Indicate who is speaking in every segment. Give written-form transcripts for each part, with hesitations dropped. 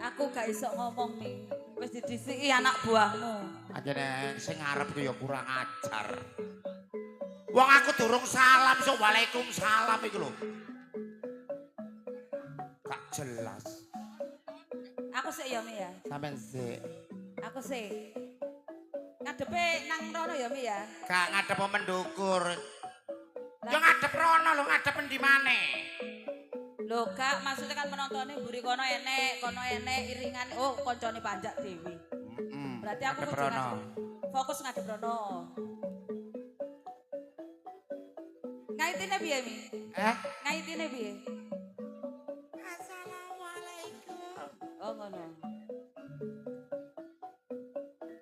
Speaker 1: Aku gak iso ngomong nih. Wis didhisiki anak buahmu.
Speaker 2: Ajane sing ngarep ku ya kurang ajar. Wong aku durung salam sok waalaikumsalam iku lho. Gak jelas.
Speaker 1: Aku sik ya Mi ya.
Speaker 2: Sampeyan sik.
Speaker 1: Aku sik. Ngadepe nang rono ya Mi ya.
Speaker 2: Gak ngadep mendukur. Ya ngadep rono lho, ngadep endi maneh.
Speaker 1: Lho gak maksudnya kan penontonnya mburi kono enek iringan. Oh koncone panjak Dewi. Berarti aku
Speaker 2: ngadep
Speaker 1: kudu
Speaker 2: rono.
Speaker 1: fokus ngadep rono. Ngaitine piye Mi? Ngaitine piye?
Speaker 2: Assalamualaikum.
Speaker 1: Oh ngono.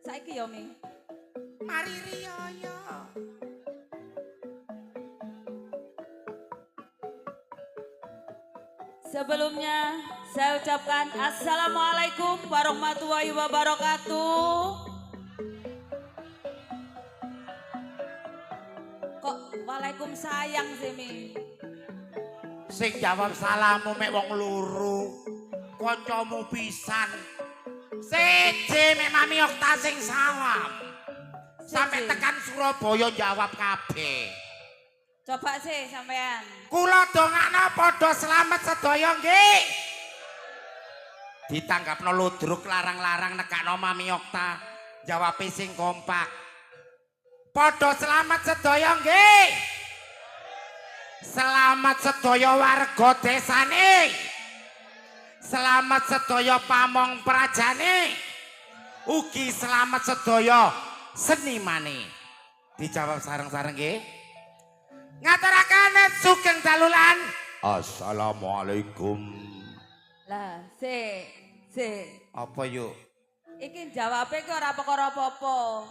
Speaker 1: Saiki ya Mi.
Speaker 2: Mari riyo.
Speaker 1: Sebelumnya saya ucapkan Assalamualaikum warahmatullahi wabarakatuh. Kok Waalaikumsalam sih Mi?
Speaker 2: Sing jawab salammu mek wong loro. Kancamu pisan. Siji mek Mami Okta sing salam. Sampai tekan Surabaya jawab kabeh.
Speaker 1: Coba sih sampean.
Speaker 2: Kula dongakno padha slamet sedaya nggih. Ditanggapno ludruk larang-larang nekakno Mami Okta. Jawab sing kompak. Padha slamet sedaya nggih. Selamat sedaya warga desane. Selamat sedaya pamong prajane. Ugi selamat sedaya senimane. Dijawab sareng-sareng nggih. Ngaturaken sugeng dalulan. Assalamualaikum.
Speaker 1: Lah, sik.
Speaker 2: Apa yuk?
Speaker 1: Iki jawabe ki ora perkara apa-apa.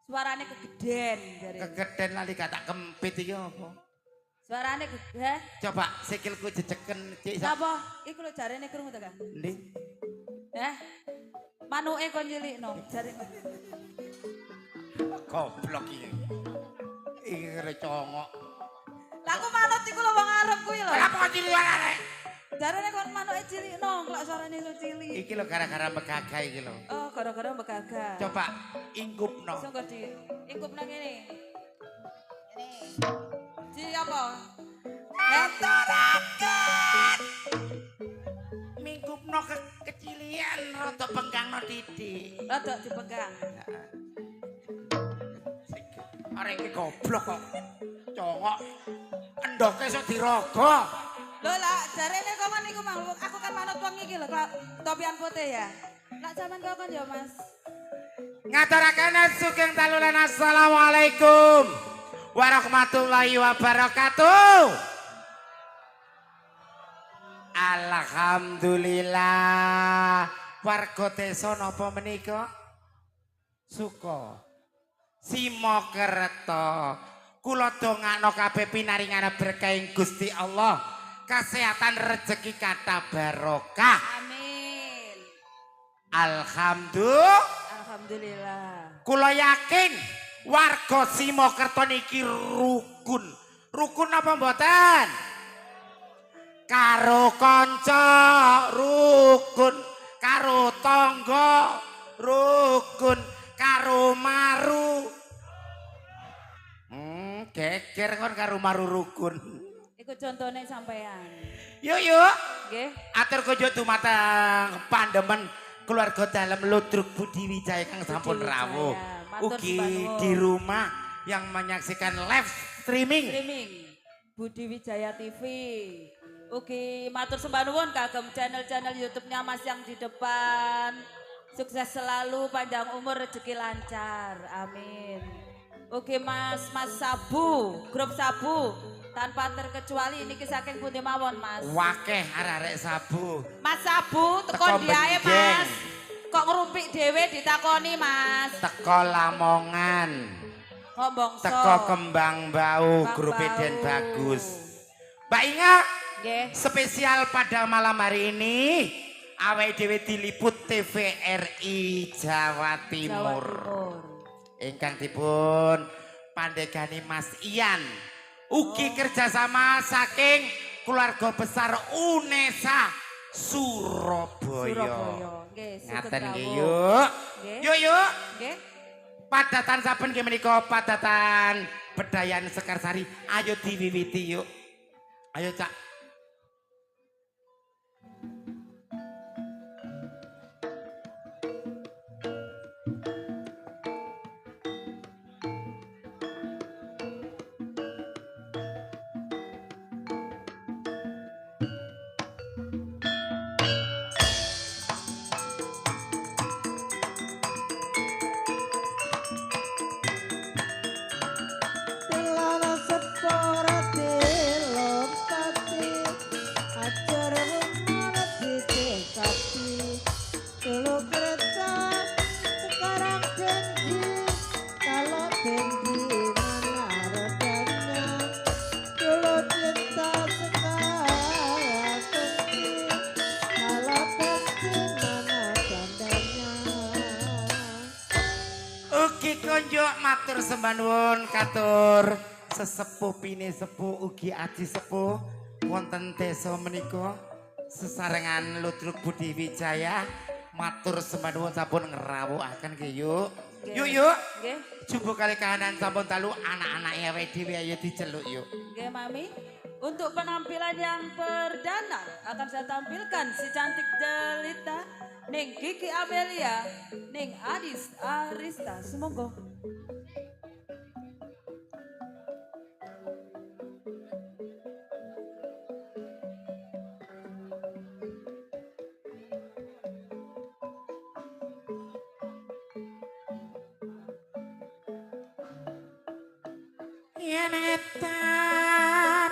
Speaker 1: Suarane kegeden jare.
Speaker 2: Kegeden lali kata kempit iki apa?
Speaker 1: Suarane kegeden.
Speaker 2: Coba sikilku jejeken cik.
Speaker 1: Napa? Iku lho jarene krungu ta, Kang?
Speaker 2: Ndi?
Speaker 1: Manuke kon nyilikno jarene.
Speaker 2: Goblok iki. Iki kere congok.
Speaker 1: Lah aku manut iku lho wong arep kuwi lho.
Speaker 2: Kenapa kok cilik arek?
Speaker 1: Jarene kon manuke cilikno, kok suarane iso cilik.
Speaker 2: Iki lho gara-gara megagah iki lho.
Speaker 1: Oh, gara-gara begagah.
Speaker 2: Coba ingkupno.
Speaker 1: Songko di ingkup nang ngene. Ngene. Di apa?
Speaker 2: Ngaturaken. Mingkupno kecilian rada penggangno titik.
Speaker 1: Rada dipegang.
Speaker 2: Arek iki goblok kok. Congok. Endoke iso dirogo.
Speaker 1: Lho lah, jarene kok kan iku mau aku kan manut wong iki lho, Kak. Topian putih ya. Lah sampean kok kan ya, Mas.
Speaker 2: Ngaturaken sugeng dalulan assalamualaikum warahmatullahi wabarakatuh. Alhamdulillah. Warga desa napa menika? Suka. Simokerto. Kula dongakno kabeh pinaringane berkah Gusti Allah. Kesehatan rezeki kata barokah.
Speaker 1: Amin.
Speaker 2: Alhamdulillah. Kula yakin warga Simokerto niki rukun. Rukun apa mboten? Karo kanca rukun, karo tangga rukun, karo maru. Geger kon karo maru rukun.
Speaker 1: Iku contone sampean.
Speaker 2: Yuk.
Speaker 1: Nggih.
Speaker 2: Atur kunjuk dumateng pandemen keluarga dalam Ludruk Budi Wijaya kang sampun rawuh. Ugi di rumah yang menyaksikan live streaming
Speaker 1: Budi Wijaya TV. Ugi matur sembah nuwun kagem channel-channel YouTube-nya Mas yang di depan. Sukses selalu, panjang umur, rezeki lancar. Amin. Ugi Mas Sabu, grup Sabu. Tanpa terkecuali ini saking pundi mawon Mas.
Speaker 2: Wakeh arek sabu.
Speaker 1: Mas Sabu tekon diae Mas. Kok ngerumpik dhewe ditakoni Mas.
Speaker 2: Teko Lamongan.
Speaker 1: Kok bongso.
Speaker 2: Teko Kembang Bau, grup Den Bagus. Mbak Inga, spesial pada malam hari ini awake dhewe diliput TVRI Jawa Timur. Ingkang dipun pandegani Mas Ian. Ugi kerjasama saking keluarga besar UNESA Surabaya.
Speaker 1: Nggih,
Speaker 2: ngaten nggih yuk. Yuk.
Speaker 1: Nggih.
Speaker 2: Padatan saben nggih menika padatan Bedayan Sekarsari. Ayo diwiwiti yuk. Ayo Cak. Matur sembah nuwun katur sesepuh pine sepuh ugi aji sepuh wonten desa menika sesarengan Ludruk Budi Wijaya. Matur sembah nuwun sampun ngrawuhaken nggih yuk. Yuk.
Speaker 1: Nggih.
Speaker 2: Jumbo kali kahanan sampun talu anak-anak ewe dhewe ayo diceluk yuk.
Speaker 1: Nggih Mami. Untuk penampilan yang perdana akan saya tampilkan si cantik jelita Ning Kiki Amelia, Ning Adis Arista. Semoga.
Speaker 2: Yenetan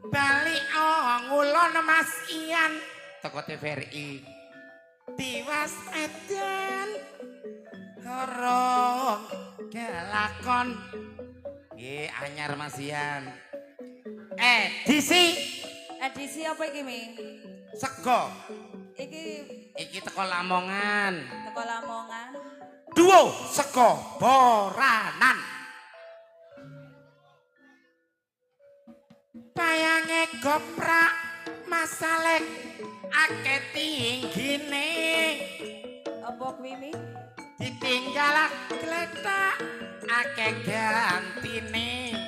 Speaker 2: balik ngulon Mas Ian toko TVRI tiwas edan korong kelakon nggih anyar Mas Ian
Speaker 1: edisi apa iki Mi?
Speaker 2: Sego iki teko Lamongan Duo sego boranan bayange goprak masalek akeh tinggine
Speaker 1: apa kuwi Mi?
Speaker 2: ditinggal gletak akeh gantine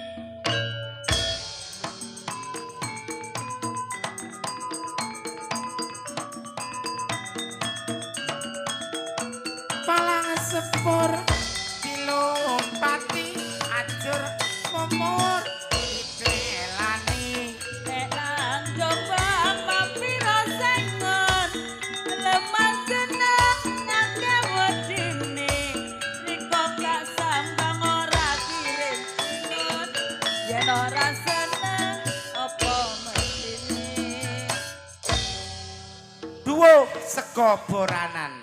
Speaker 2: palang sepur dilompati ajur momor ditelani
Speaker 1: Elang jombang papiro sengon lemah genah ngake wedine riko gak sambang ora kirim singut yen ora seneng apa mestine
Speaker 2: duo sego boranan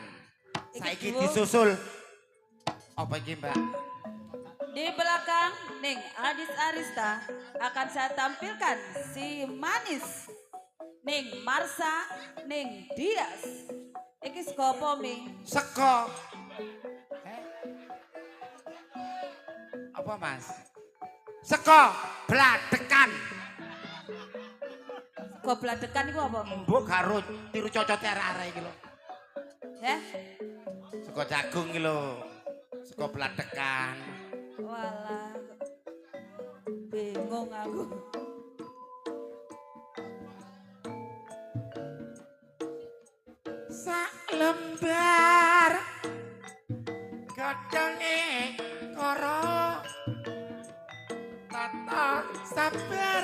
Speaker 2: saiki disusul apa iki Mbak?
Speaker 1: Di belakang Ning Adis Arista akan saya tampilkan si manis Ning Marsa Ning Dias. Iki sego apa Mi?
Speaker 2: Sego apa Mas? Sego bladekan
Speaker 1: Sego bladekan iku apa Mi?
Speaker 2: mbok karo tiru cocote arek-arek iki lho sego jagung iki lho sego bladekan
Speaker 1: walah bingung aku
Speaker 2: sak lembar godhonge karo tata sabar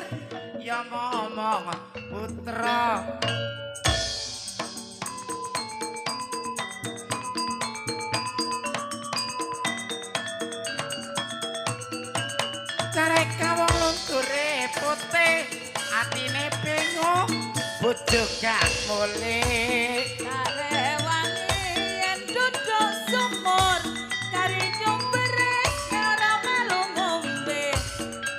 Speaker 2: ya momong putra carek wong lunture putih atine bingung bojo gak mulih
Speaker 1: tak rewangi yen duduk sumur kari nyumbere ora melu ngombe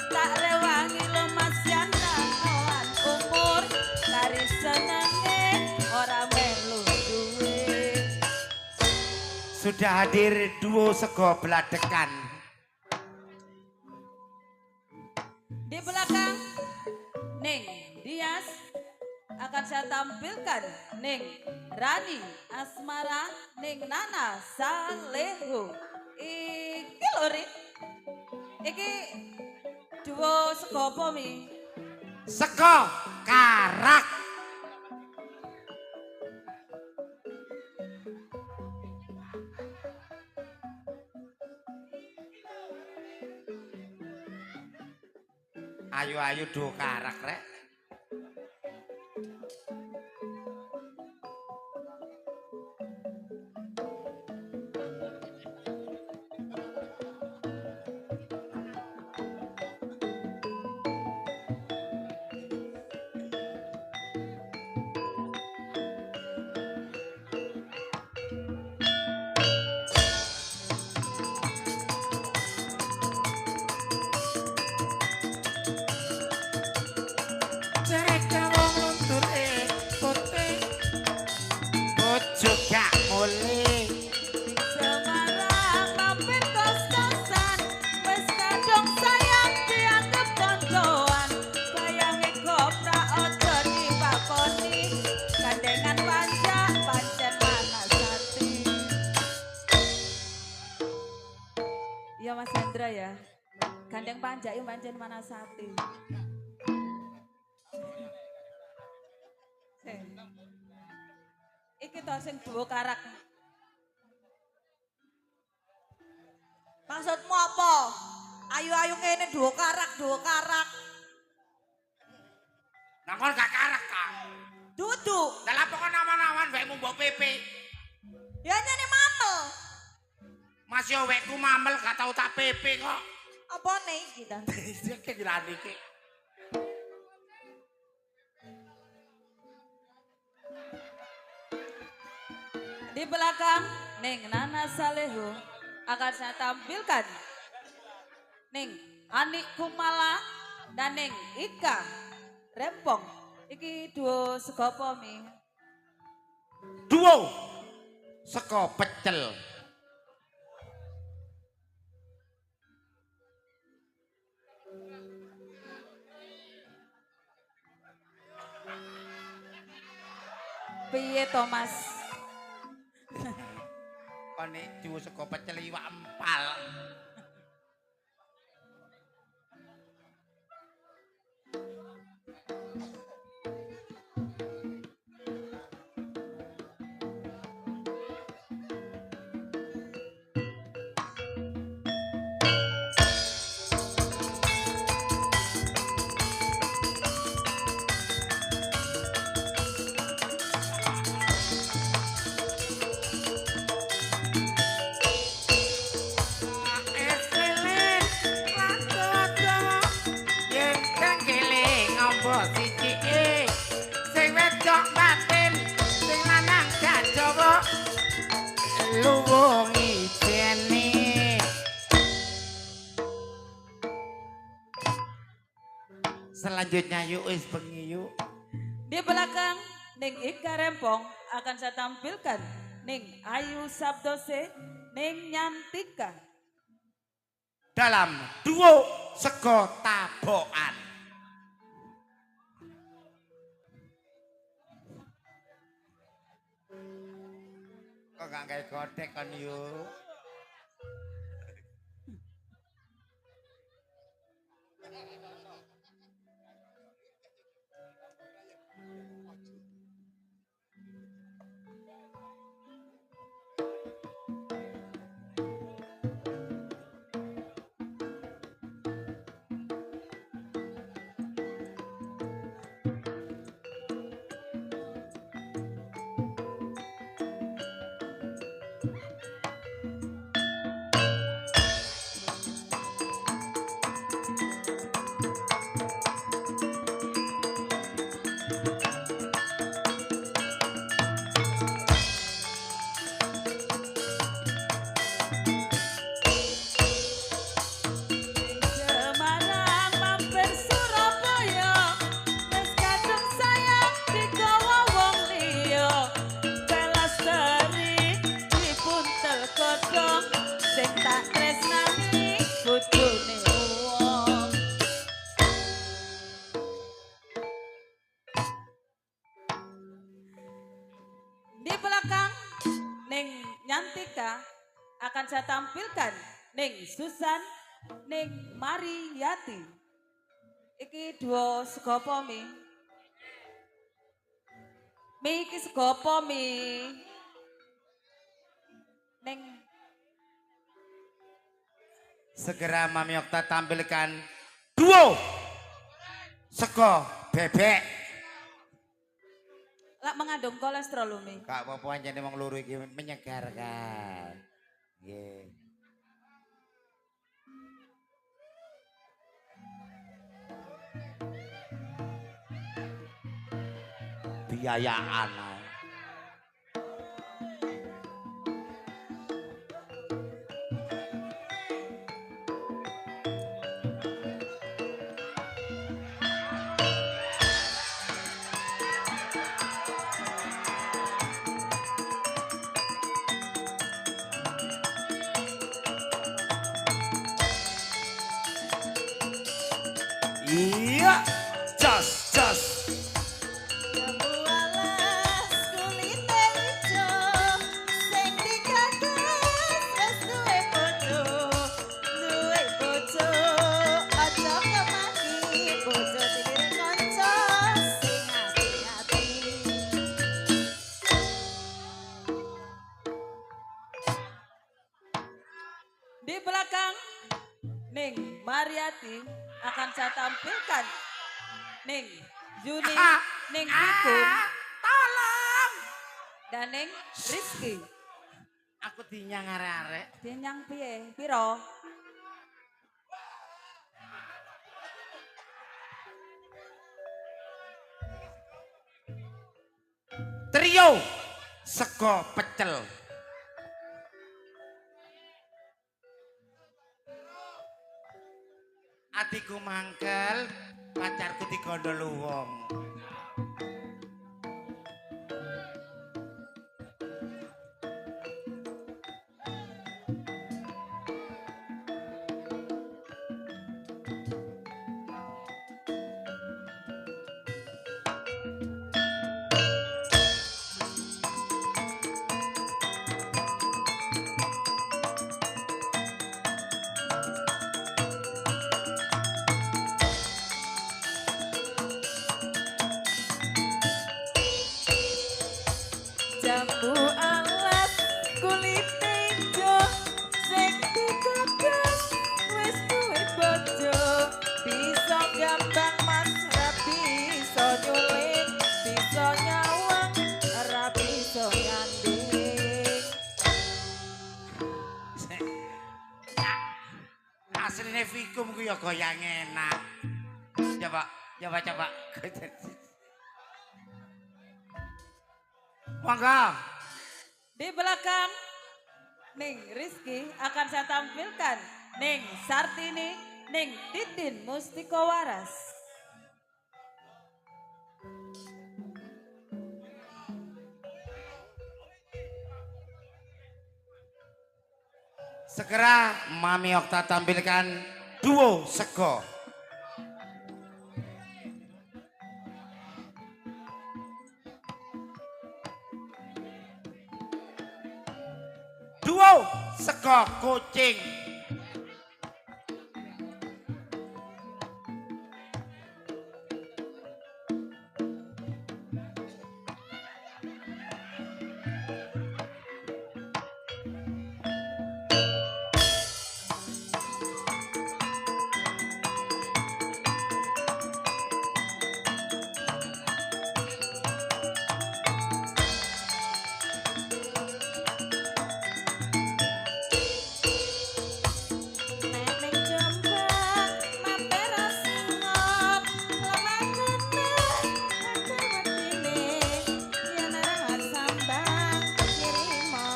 Speaker 1: tak rewangi lo Mas yen rawan umur kari senenge ora melu duwe
Speaker 2: sudah hadir duo sego bladekan
Speaker 1: di belakang Ning Dias akan saya tampilkan Ning Rani Asmara Ning Nana Salehu. Iki lho Ri. Iki duo sego apa Mi?
Speaker 2: Sego karak. Ayu-ayu duo karak rek. Cerita wong lunture putih bojo gak mulih
Speaker 1: Semarang mampir kos-kosan wis kadung sayang dianggep koncoan bayange goprak ojo dipakoni gandengan panja pancen Manasati. Iya Mas Hendra ya. Gandeng panja iki pancen Manasati. Iki to sing duwe karak.
Speaker 3: Maksudmu apa? Ayu-ayu ngene duo karak.
Speaker 2: Nangkon gak karak kak
Speaker 3: Duduk.
Speaker 2: dalam pokok nama-naman wekmu mbok pepe
Speaker 3: Ya nyene mamel.
Speaker 2: Mas yo wekku mamel gak tau tak pepe kok
Speaker 3: Apa nih kita?
Speaker 2: iki kirane iki
Speaker 1: Di belakang Ning Nana Salehu akan saya tampilkan Ning Anik Kumala dan Ning Ika Rempong. Iki duo sego apa Mi?
Speaker 2: duo sego pecel
Speaker 1: Piye Thomas?
Speaker 2: kone duo sego pecel iwak empal sing wedok batin sing lanang jajawa luwung ijene selanjutnya yuk wis bengi yuk
Speaker 1: Di belakang Ning Ika Rempong akan saya tampilkan Ning Ayu Sabdose Ning Nyantika.
Speaker 2: dalam duo sego tabokan kok gak kayak godek kan yuk
Speaker 1: belakang Ning Nyantika akan saya tampilkan Ning Susan, Ning Mariyati. Iki dua segopo mi. Mi iki segopo mi. Ning
Speaker 2: Segera Mami Okta tampilkan duo sego bebek.
Speaker 1: lak mengandung kolesterol lho mi.
Speaker 2: Kak apa anjane wong loro iki menyegarkan. Nggih. Biayaan. Iya, jos.
Speaker 3: Jambu alas kulite ijo sing digagas wis duwe bojo aja kemaki bojo dilirik kanca sing ati-ati.
Speaker 1: Di belakang Ning Mariyati akan saya tampilkan Ning Yuni, Ning Pikun,
Speaker 2: Tolong.
Speaker 1: dan Ning Rizky.
Speaker 2: Aku dinyang arek-arek.
Speaker 1: Dinyang piye? Piro?
Speaker 2: Trio sego pecel. Adikku mangkel, pacarku digondol wong.
Speaker 1: Jambu alas kulit ijo sing digagas wis duwe bojo bisa gampang mas ra bisa nyulik bisa nyawang ra bisa nyanding.
Speaker 2: Asline fikum ku ya goyang enak. Coba. Monggo.
Speaker 1: Di belakang Ning Rizky akan saya tampilkan Ning Sartini, Ning Titin Mustiko Waras.
Speaker 2: Segera Mami Okta tampilkan duo sego. Duo sego kucing.
Speaker 3: Neneng jombang mampir asingop lemah kene hati-hatine yen ora sambang kirimo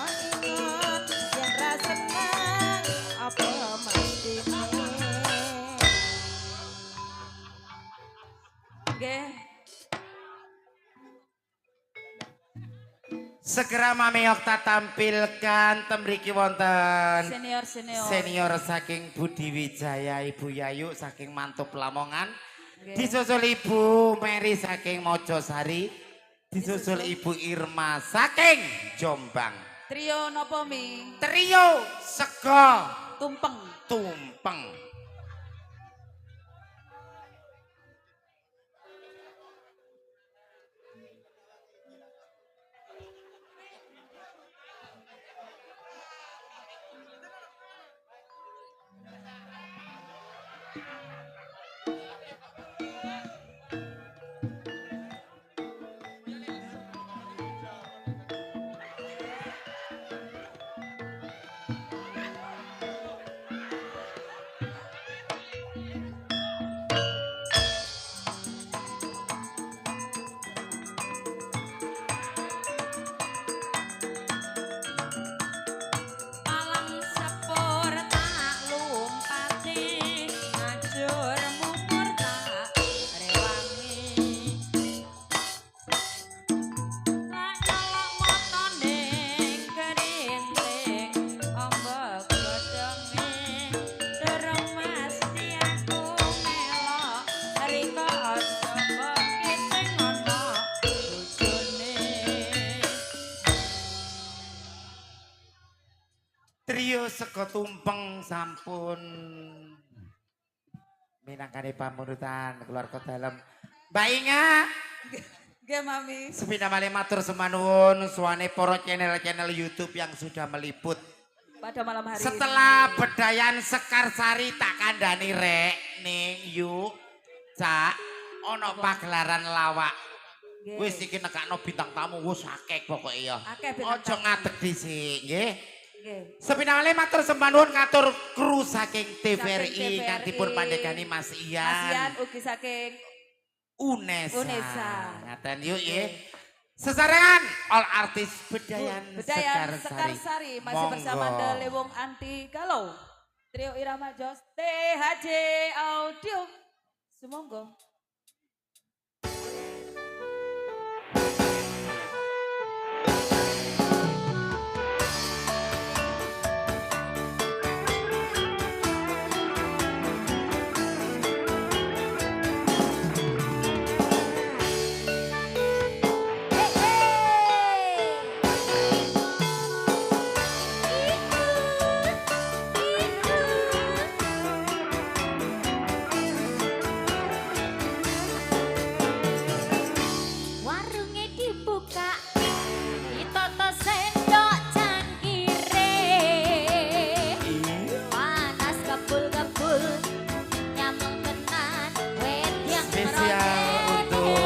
Speaker 3: ingot yen ra seneng apa mestine.
Speaker 1: Nggih.
Speaker 2: Segera Mami Okta tampilkan temriki wonten
Speaker 1: Senior.
Speaker 2: senior saking Budi Wijaya, Ibu Yayu saking Mantub Lamongan.
Speaker 1: Nggih.
Speaker 2: Disusul Ibu Mary saking Mojosari. Disusul Ibu Irma saking Jombang.
Speaker 1: Trio nopo Mi?
Speaker 2: Trio Sego
Speaker 1: Tumpeng.
Speaker 2: Tumpeng.
Speaker 3: Palang sepur tak lumpati, ngajur mupur tak rewangi. Lak nyolok moto ning kerinting, ombak godhonge, durung mesti aku melok, riko aja mbok kiting ana bojone.
Speaker 2: Trio Sego Tumpeng sampun minangkani pamunutan keluarga dalam. Mbak Inga,
Speaker 1: Nggih Mami.
Speaker 2: sepindah malih matur semanuwun suwane para channel-channel YouTube yang sudah meliput.
Speaker 1: Pada malam hari
Speaker 2: Setelah
Speaker 1: ini.
Speaker 2: Bedayan Sekarsari tak kandhani rek ning yuk Cak ana pagelaran lawak.
Speaker 1: Nggih.
Speaker 2: Wis iki nekakno bintang tamu wis akeh pokoke ya.
Speaker 1: Akeh bintang
Speaker 2: Aja
Speaker 1: tamu.
Speaker 2: ngadeg dhisik nggih.
Speaker 1: Nggih.
Speaker 2: Sepindah malih matur semanuwun katur kru saking
Speaker 1: Saking
Speaker 2: TVRI
Speaker 1: TVRI.
Speaker 2: ingkang dipun pandegani Mas
Speaker 1: Mas Ian
Speaker 2: Ian
Speaker 1: ugi saking
Speaker 2: Unesa.
Speaker 1: Unesa.
Speaker 2: Ngaten yuk nggih. Sesarengan all artis Bedayan
Speaker 1: Bedayan
Speaker 2: Sekarsari.
Speaker 1: Sekarsari masih
Speaker 2: Monggo.
Speaker 1: bersama The Lewong Anti Galau. Trio Irama Jos THJ Audio. Sumonggo.
Speaker 3: Warunge dibuka, ditoto sendok cangkire. Panas kebul-kebul, nyamuk tenan, wet yang
Speaker 2: Spesial untuk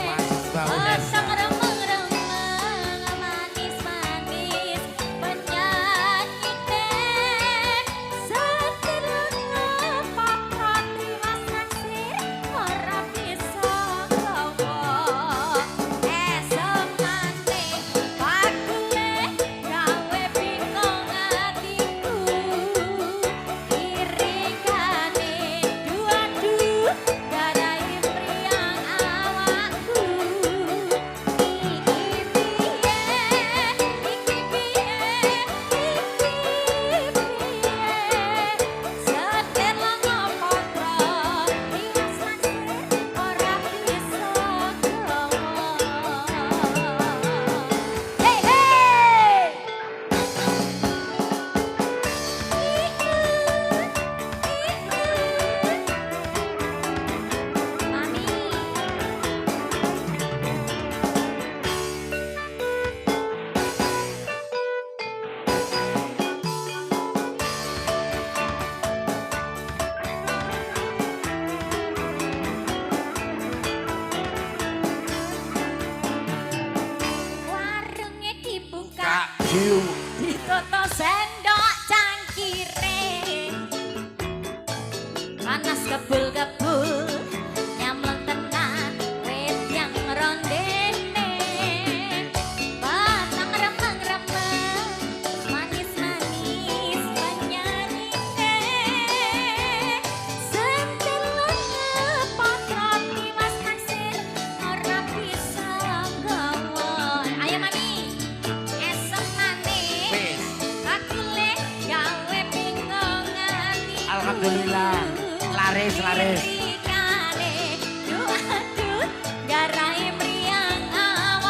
Speaker 2: mahasiswa Unesa.
Speaker 3: Osong remeng-remeng, manis-manis, penyanyi dek. Setirunga patroti mas naksir, ora bisa gawa. Esok nanti bakule gawe bingung hatiku. Iringane duadu, garai priang awakku. Iki piye, iki piye, setir lenga patra, iwas naksir ora bisa gawa. Hey hey. Mami. Warunge dibuka,
Speaker 2: Kak Jiu.
Speaker 3: ditoto sendok cangkire. Panas kebul-kebul, nyamleng tenan, wit yang rondene. Batang remeng-remeng, manis-manis, penyanyi dek. Sentil lenga patroti mas naksir, ora bisa gawa. Ayo Mami, esok nanti
Speaker 2: Wis.
Speaker 3: bakule gawe bingung hatiku.
Speaker 2: Alhamdulillah. Laris laris.
Speaker 3: Irikane duadu garai mriyang awakku.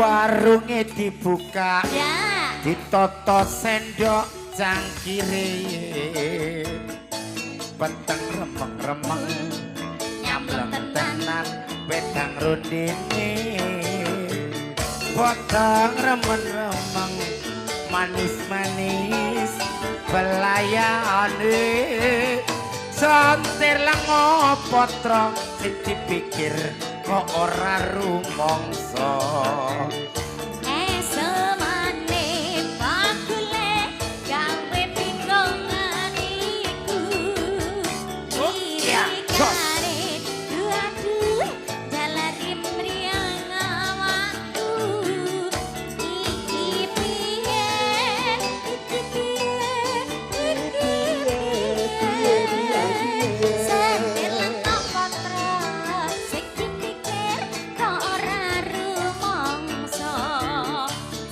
Speaker 2: warunge dibuka
Speaker 3: Ya.
Speaker 2: ditoto sendok cangkire peteng remeng-remeng nyamleng tenan wedang rundine potong remen-remeng manis-manis belayane sontir lengo potro sing dipikir kok ora rumangsa
Speaker 3: Semane bakule gawe pinggongan iku.
Speaker 2: Ya, jos.
Speaker 3: Aduh, jalari mriyang awakku. Iki piye? Sentil lentok patra sing dipikir kok ora rumangsa.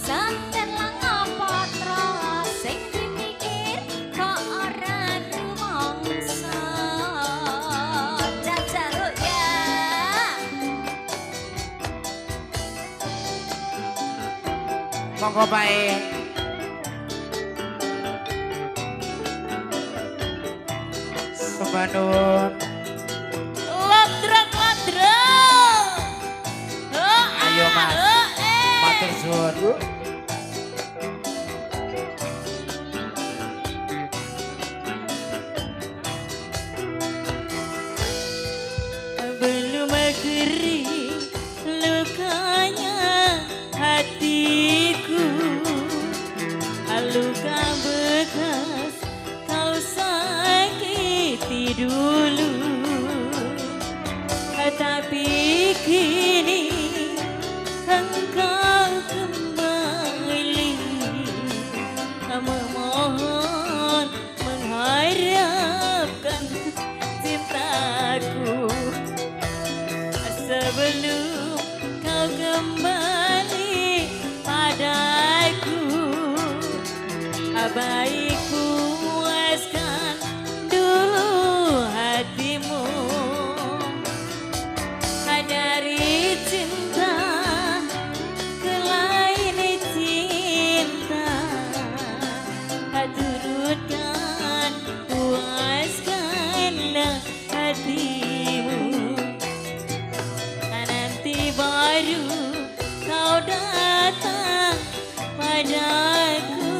Speaker 3: Sentil lentok patra sing dipikir kok ora rumangsa. Jajaruk ya.
Speaker 2: monggo bae Sebanun
Speaker 3: Lodrok.
Speaker 2: Ayo, Mas. matur suwun
Speaker 3: Belum kering lukanya hatiku, luka bekas kau sakiti dulu, tapi kini engkau kembali memohon mengharapkan cintaku. Sebelum kau kembali padaku, baik puaskan dulu hatimu dari cinta ke lain cinta. Turutkan puaskanlah hatimu, nanti baru kau datang padaku.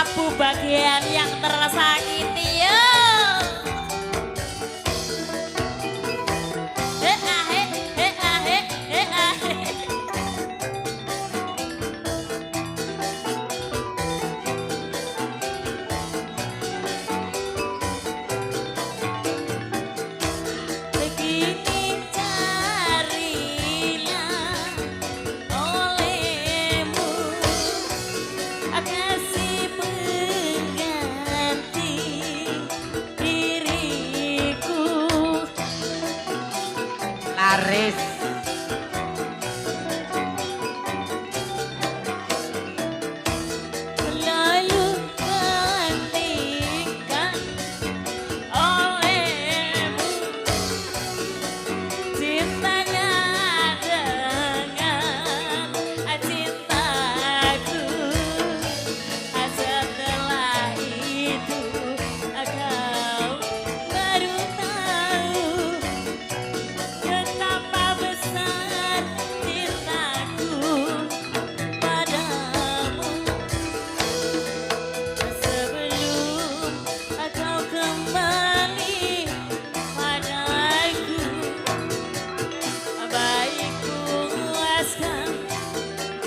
Speaker 3: Aku bagian yang tersakiti yo. Begini carilah olehmu kasih pengganti diriku.
Speaker 2: Laris.
Speaker 3: Selalu gantikan olehmu cintanya dengan cintaku. Setelah itu kau baru tahu betapa besar cintaku padamu. Sebelum kau kembali padaku, baik puaskan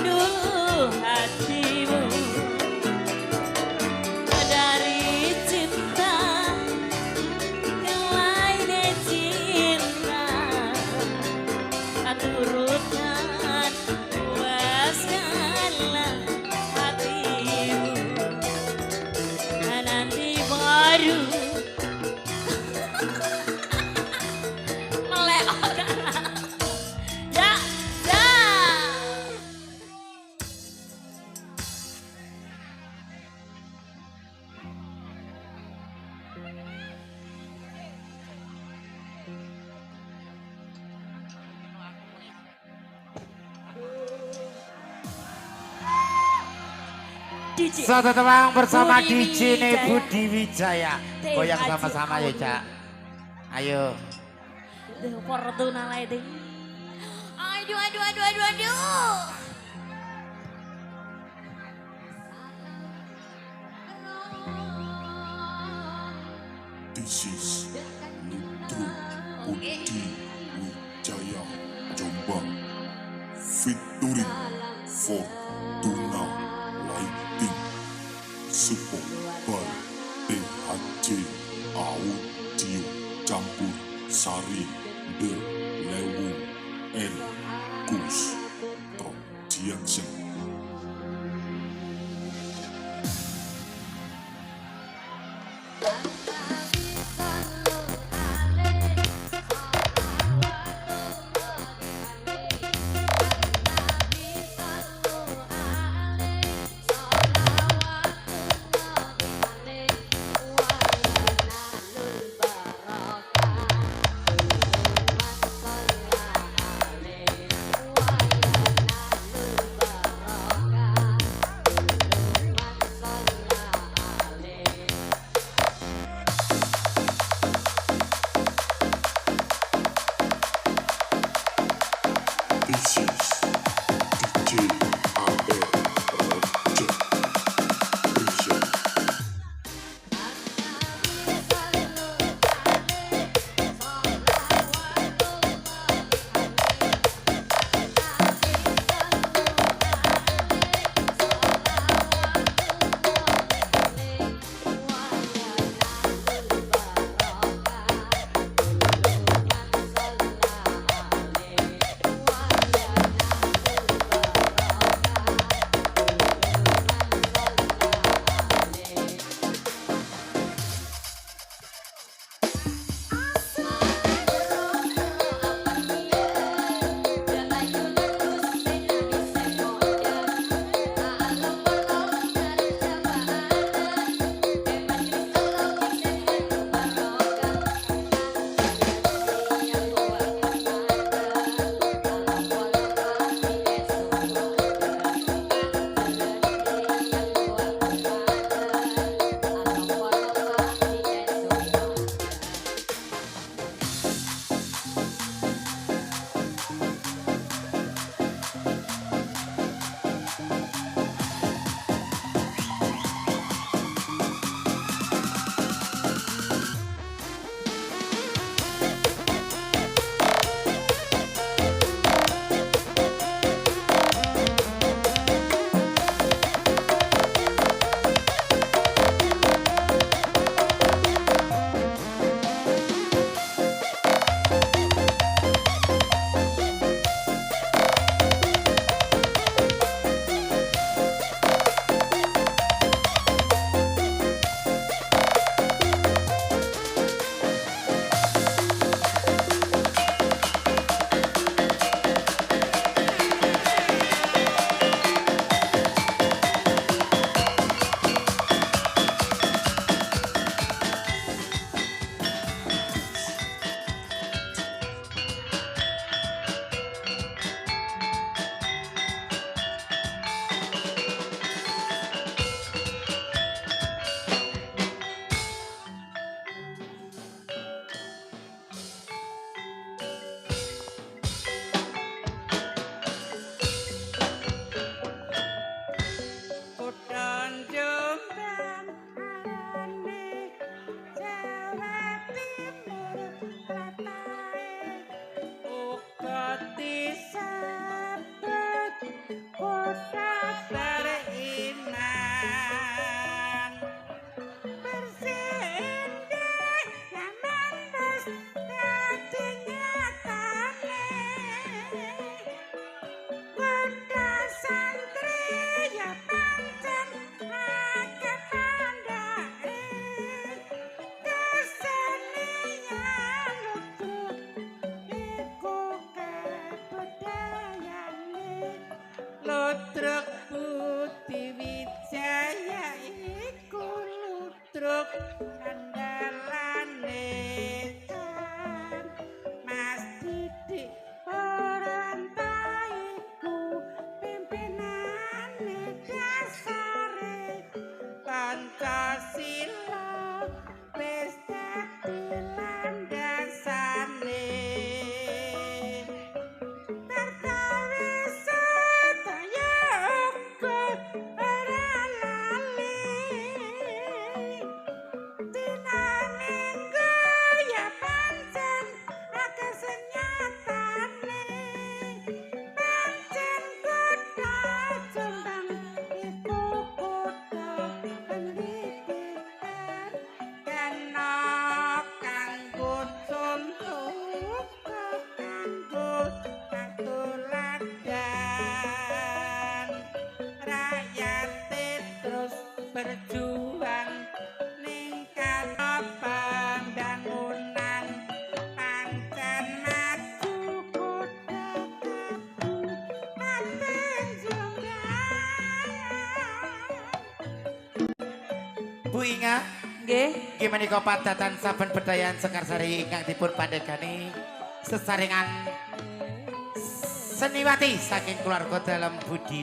Speaker 3: dulu hatimu dari cinta ke lain cinta. Turutkan puaskanlah hatimu, nanti baru meleokan. Ya, ya. DJ.
Speaker 2: Satu tembang bersama
Speaker 3: Budi
Speaker 2: DJ
Speaker 3: Wijaya.
Speaker 2: Budi Wijaya.
Speaker 3: Teh
Speaker 2: Goyang
Speaker 3: Haji
Speaker 2: sama-sama ya,
Speaker 3: Aun.
Speaker 2: Cak. Ayo.
Speaker 3: Fortuna lighting. Aduh, aduh, aduh, aduh, aduh.
Speaker 4: This is Nutru Budi Wijaya Jombang featuring Fortuna Lighting support by THJ Audio campur Sari The Lewu and Gus Production.
Speaker 2: Ludruk Budi Wijaya iku ludruk andalane kan Mas Didik Orantaiku pimpinane dasare Pancasila wis dadi landasane perkawis sedaya uga ora lali dinaminggo ya pancen akeh senyatane pancen kota Jombang iku kota pendidikan kena kanggo contoh kanggo tuladan rakyat terus berjuang ningkat pembangunan pancen maju kota kabupaten Jombang. Bu Inga,
Speaker 1: Nggih.
Speaker 2: gimana kau padatan saben bedayan Sekarsari ingkang dipun pandegani sesarengan seniwati saking keluarga dalam budi